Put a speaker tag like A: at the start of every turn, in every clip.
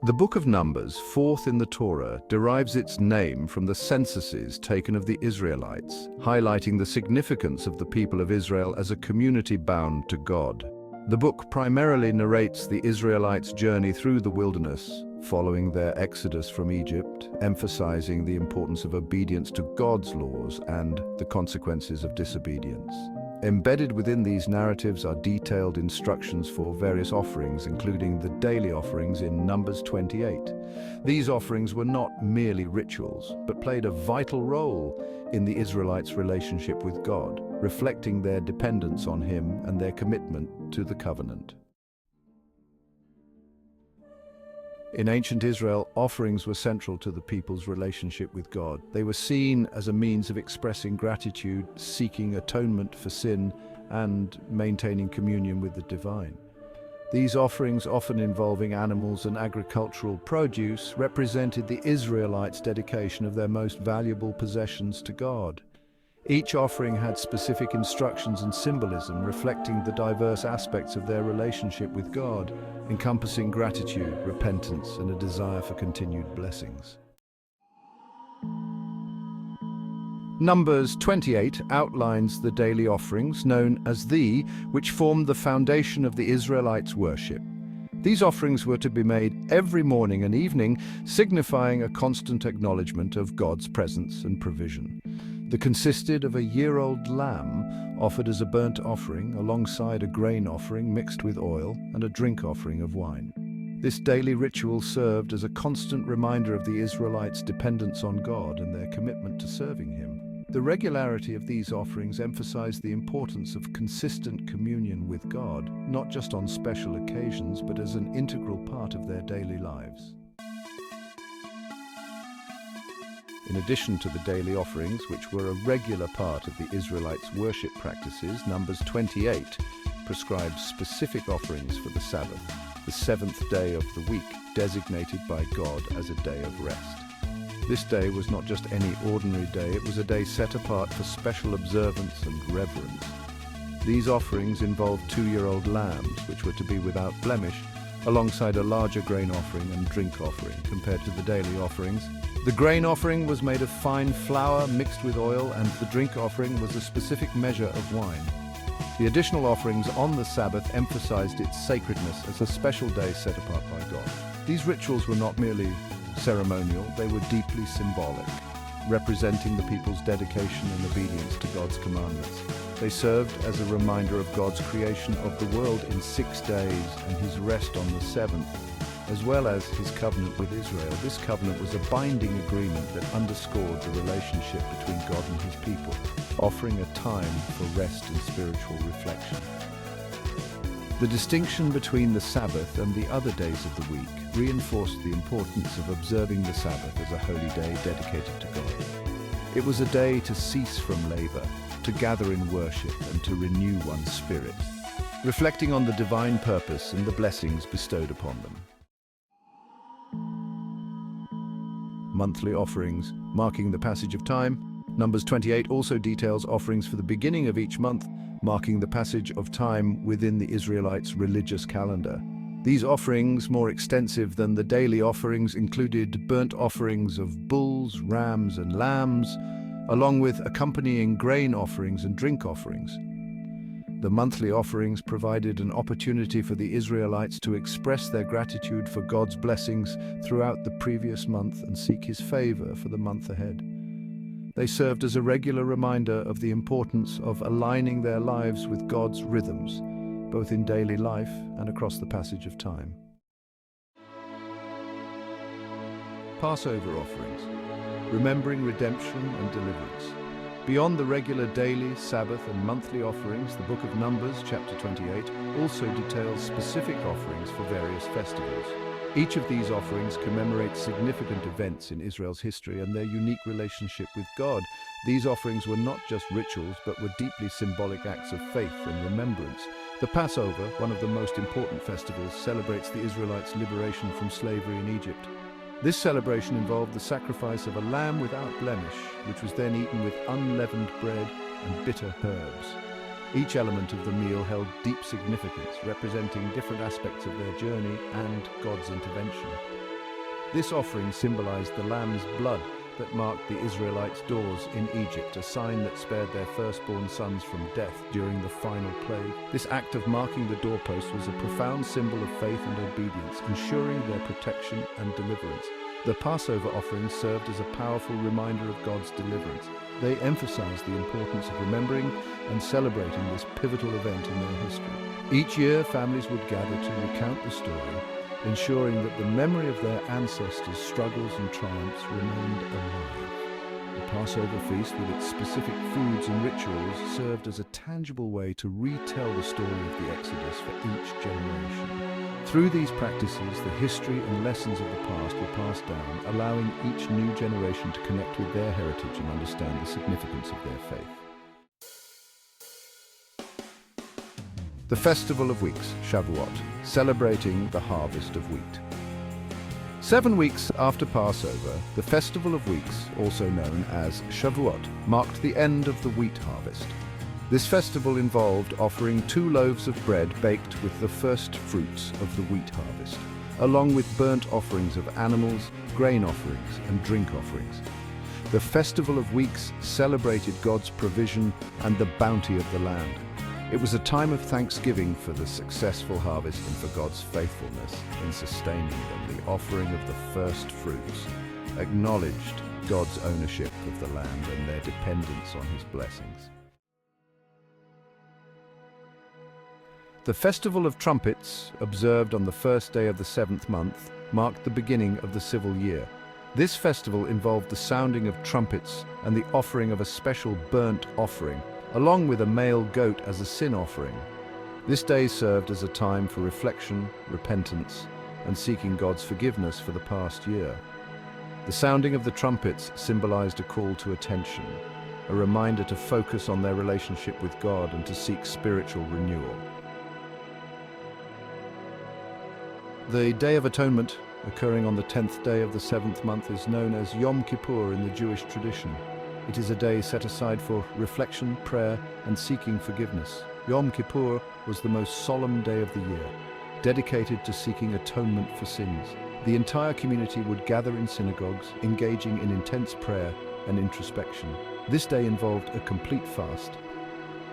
A: The Book of Numbers, fourth in the Torah, derives its name from the censuses taken of the Israelites, highlighting the significance of the people of Israel as a community bound to God. The book primarily narrates the Israelites' journey through the wilderness, following their exodus from Egypt, emphasizing the importance of obedience to God's laws and the consequences of disobedience. Embedded within these narratives are detailed instructions for various offerings, including the daily offerings in Numbers 28. These offerings were not merely rituals, but played a vital role in the Israelites' relationship with God, reflecting their dependence on Him and their commitment to the covenant. In ancient Israel, offerings were central to the people's relationship with God. They were seen as a means of expressing gratitude, seeking atonement for sin, and maintaining communion with the divine. These offerings, often involving animals and agricultural produce, represented the Israelites' dedication of their most valuable possessions to God. Each offering had specific instructions and symbolism reflecting the diverse aspects of their relationship with God, encompassing gratitude, repentance, and a desire for continued blessings. Numbers 28 outlines the daily offerings known as which formed the foundation of the Israelites' worship. These offerings were to be made every morning and evening, signifying a constant acknowledgement of God's presence and provision. They consisted of a year-old lamb offered as a burnt offering alongside a grain offering mixed with oil and a drink offering of wine. This daily ritual served as a constant reminder of the Israelites' dependence on God and their commitment to serving Him. The regularity of these offerings emphasized the importance of consistent communion with God, not just on special occasions, but as an integral part of their daily lives. In addition to the daily offerings, which were a regular part of the Israelites' worship practices, Numbers 28 prescribes specific offerings for the Sabbath, the seventh day of the week, designated by God as a day of rest. This day was not just any ordinary day, it was a day set apart for special observance and reverence. These offerings involved 2-year-old lambs, which were to be without blemish, alongside a larger grain offering and drink offering compared to the daily offerings. The grain offering was made of fine flour mixed with oil, and the drink offering was a specific measure of wine. The additional offerings on the Sabbath emphasized its sacredness as a special day set apart by God. These rituals were not merely ceremonial, they were deeply symbolic, representing the people's dedication and obedience to God's commandments. They served as a reminder of God's creation of the world in 6 days and His rest on the seventh, as well as His covenant with Israel. This covenant was a binding agreement that underscored the relationship between God and His people, offering a time for rest and spiritual reflection. The distinction between the Sabbath and the other days of the week reinforced the importance of observing the Sabbath as a holy day dedicated to God. It was a day to cease from labor, to gather in worship, and to renew one's spirit, reflecting on the divine purpose and the blessings bestowed upon them. Monthly offerings, marking the passage of time. Numbers 28 also details offerings for the beginning of each month, marking the passage of time within the Israelites' religious calendar. These offerings, more extensive than the daily offerings, included burnt offerings of bulls, rams, and lambs, along with accompanying grain offerings and drink offerings. The monthly offerings provided an opportunity for the Israelites to express their gratitude for God's blessings throughout the previous month and seek His favor for the month ahead. They served as a regular reminder of the importance of aligning their lives with God's rhythms, both in daily life and across the passage of time. Passover offerings, remembering redemption and deliverance. Beyond the regular daily, Sabbath, and monthly offerings, the Book of Numbers, chapter 28, also details specific offerings for various festivals. Each of these offerings commemorates significant events in Israel's history and their unique relationship with God. These offerings were not just rituals, but were deeply symbolic acts of faith and remembrance. The Passover, one of the most important festivals, celebrates the Israelites' liberation from slavery in Egypt. This celebration involved the sacrifice of a lamb without blemish, which was then eaten with unleavened bread and bitter herbs. Each element of the meal held deep significance, representing different aspects of their journey and God's intervention. This offering symbolized the lamb's blood that marked the Israelites' doors in Egypt, a sign that spared their firstborn sons from death during the final plague. This act of marking the doorpost was a profound symbol of faith and obedience, ensuring their protection and deliverance. The Passover offerings served as a powerful reminder of God's deliverance. They emphasized the importance of remembering and celebrating this pivotal event in their history. Each year, families would gather to recount the story, ensuring that the memory of their ancestors' struggles and triumphs remained alive. The Passover feast, with its specific foods and rituals, served as a tangible way to retell the story of the Exodus for each generation. Through these practices, the history and lessons of the past were passed down, allowing each new generation to connect with their heritage and understand the significance of their faith. The Festival of Weeks, Shavuot, celebrating the harvest of wheat. 7 weeks after Passover, the Festival of Weeks, also known as Shavuot, marked the end of the wheat harvest. This festival involved offering 2 loaves of bread baked with the first fruits of the wheat harvest, along with burnt offerings of animals, grain offerings, and drink offerings. The Festival of Weeks celebrated God's provision and the bounty of the land. It was a time of thanksgiving for the successful harvest and for God's faithfulness in sustaining them. The offering of the first fruits acknowledged God's ownership of the land and their dependence on His blessings. The Festival of Trumpets, observed on the first day of the 7th month, marked the beginning of the civil year. This festival involved the sounding of trumpets and the offering of a special burnt offering, along with a male goat as a sin offering. This day served as a time for reflection, repentance, and seeking God's forgiveness for the past year. The sounding of the trumpets symbolized a call to attention, a reminder to focus on their relationship with God and to seek spiritual renewal. The Day of Atonement, occurring on the 10th day of the 7th month, is known as Yom Kippur in the Jewish tradition. It is a day set aside for reflection, prayer, and seeking forgiveness. Yom Kippur was the most solemn day of the year, dedicated to seeking atonement for sins. The entire community would gather in synagogues, engaging in intense prayer and introspection. This day involved a complete fast,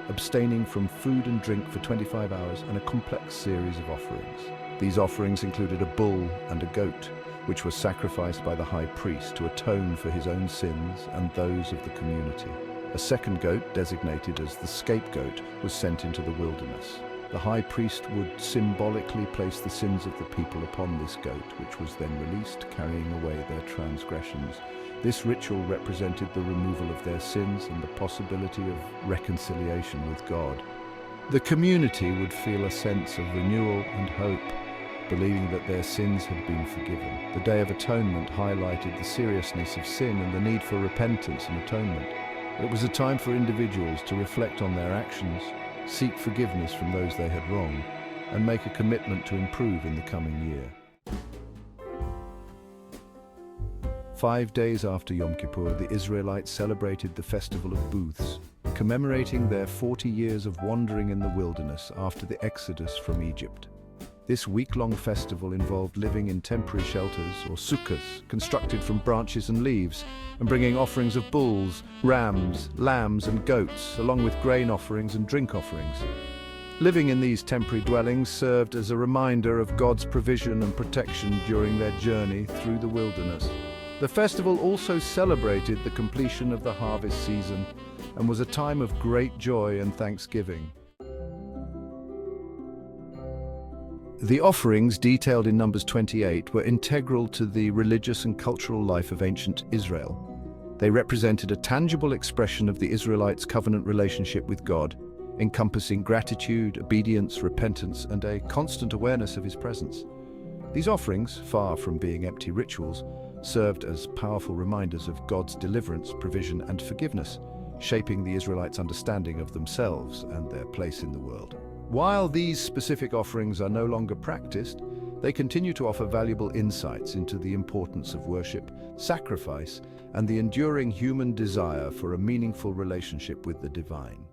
A: abstaining from food and drink for 25 hours, and a complex series of offerings. These offerings included a bull and a goat, which was sacrificed by the high priest to atone for his own sins and those of the community. A second goat, designated as the scapegoat, was sent into the wilderness. The high priest would symbolically place the sins of the people upon this goat, which was then released, carrying away their transgressions. This ritual represented the removal of their sins and the possibility of reconciliation with God. The community would feel a sense of renewal and hope, believing that their sins had been forgiven. The Day of Atonement highlighted the seriousness of sin and the need for repentance and atonement. It was a time for individuals to reflect on their actions, seek forgiveness from those they had wronged, and make a commitment to improve in the coming year. 5 days after Yom Kippur, the Israelites celebrated the Festival of Booths, commemorating their 40 years of wandering in the wilderness after the Exodus from Egypt. This week-long festival involved living in temporary shelters, or sukkahs, constructed from branches and leaves, and bringing offerings of bulls, rams, lambs, and goats, along with grain offerings and drink offerings. Living in these temporary dwellings served as a reminder of God's provision and protection during their journey through the wilderness. The festival also celebrated the completion of the harvest season and was a time of great joy and thanksgiving. The offerings, detailed in Numbers 28, were integral to the religious and cultural life of ancient Israel. They represented a tangible expression of the Israelites' covenant relationship with God, encompassing gratitude, obedience, repentance, and a constant awareness of His presence. These offerings, far from being empty rituals, served as powerful reminders of God's deliverance, provision, and forgiveness, shaping the Israelites' understanding of themselves and their place in the world. While these specific offerings are no longer practiced, they continue to offer valuable insights into the importance of worship, sacrifice, and the enduring human desire for a meaningful relationship with the divine.